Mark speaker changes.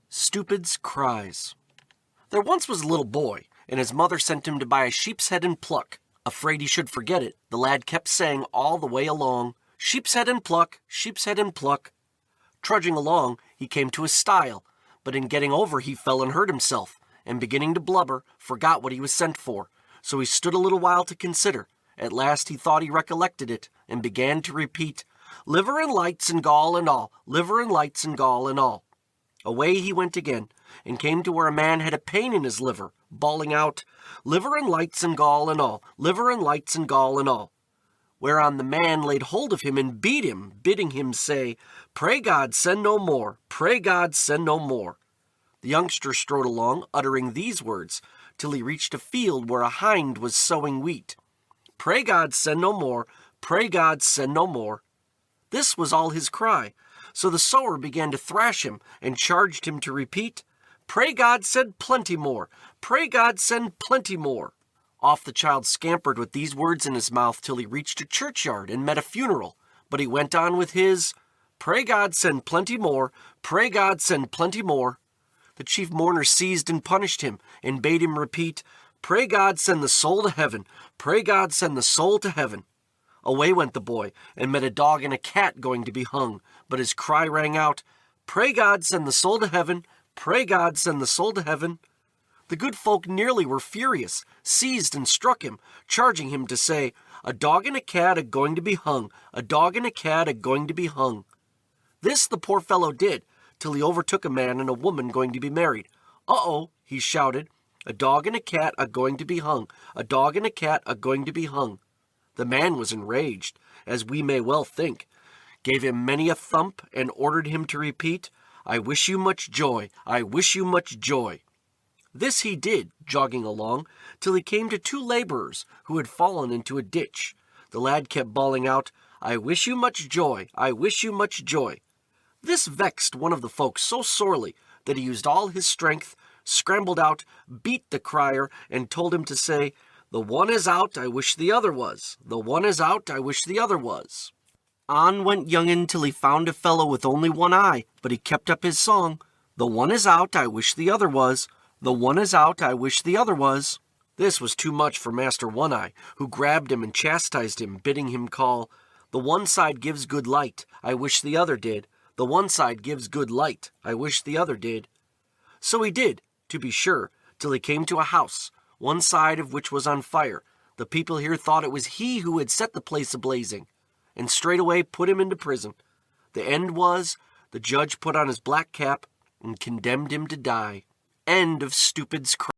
Speaker 1: Stupid's Cries. There once was a little boy, and his mother sent him to buy a sheep's head and pluck. Afraid he should forget it, the lad kept saying all the way along, "Sheep's head and pluck, sheep's head and pluck." Trudging along, he came to a stile, but in getting over he fell and hurt himself, and beginning to blubber, forgot what he was sent for. So he stood a little while to consider. At last he thought he recollected it, and began to repeat, "Liver and lights and gall and all, liver and lights and gall and all." Away he went again, and came to where a man had a pain in his liver, bawling out, "Liver and lights and gall and all, liver and lights and gall and all." Whereon the man laid hold of him and beat him, bidding him say, "Pray God send no more, pray God send no more." The youngster strode along, uttering these words, till he reached a field where a hind was sowing wheat. "Pray God send no more, pray God send no more." This was all his cry. So the sower began to thrash him, and charged him to repeat, "Pray God send plenty more, pray God send plenty more." Off the child scampered with these words in his mouth till he reached a churchyard and met a funeral. But he went on with his, "Pray God send plenty more, pray God send plenty more." The chief mourner seized and punished him, and bade him repeat, "Pray God send the soul to heaven, pray God send the soul to heaven." Away went the boy, and met a dog and a cat going to be hung, but his cry rang out, "Pray God send the soul to heaven, pray God send the soul to heaven." The good folk nearly were furious, seized and struck him, charging him to say, "A dog and a cat a going to be hung, a dog and a cat a going to be hung." This the poor fellow did, till he overtook a man and a woman going to be married. "Uh-oh," he shouted, "a dog and a cat a going to be hung, a dog and a cat a going to be hung." The man was enraged, as we may well think, gave him many a thump, and ordered him to repeat, "I wish you much joy, I wish you much joy." This he did, jogging along, till he came to two laborers who had fallen into a ditch. The lad kept bawling out, "I wish you much joy, I wish you much joy." This vexed one of the folks so sorely that he used all his strength, scrambled out, beat the crier, and told him to say, "The one is out, I wish the other was. The one is out, I wish the other was." On went young'un till he found a fellow with only one eye, but he kept up his song, "The one is out, I wish the other was. The one is out, I wish the other was." This was too much for Master One-Eye, who grabbed him and chastised him, bidding him call, "The one side gives good light, I wish the other did. The one side gives good light, I wish the other did." So he did, to be sure, till he came to a house, one side of which was on fire. The people here thought it was he who had set the place a-blazing, and straightway put him into prison. The end was, the judge put on his black cap and condemned him to die. End of Stupid's Cries.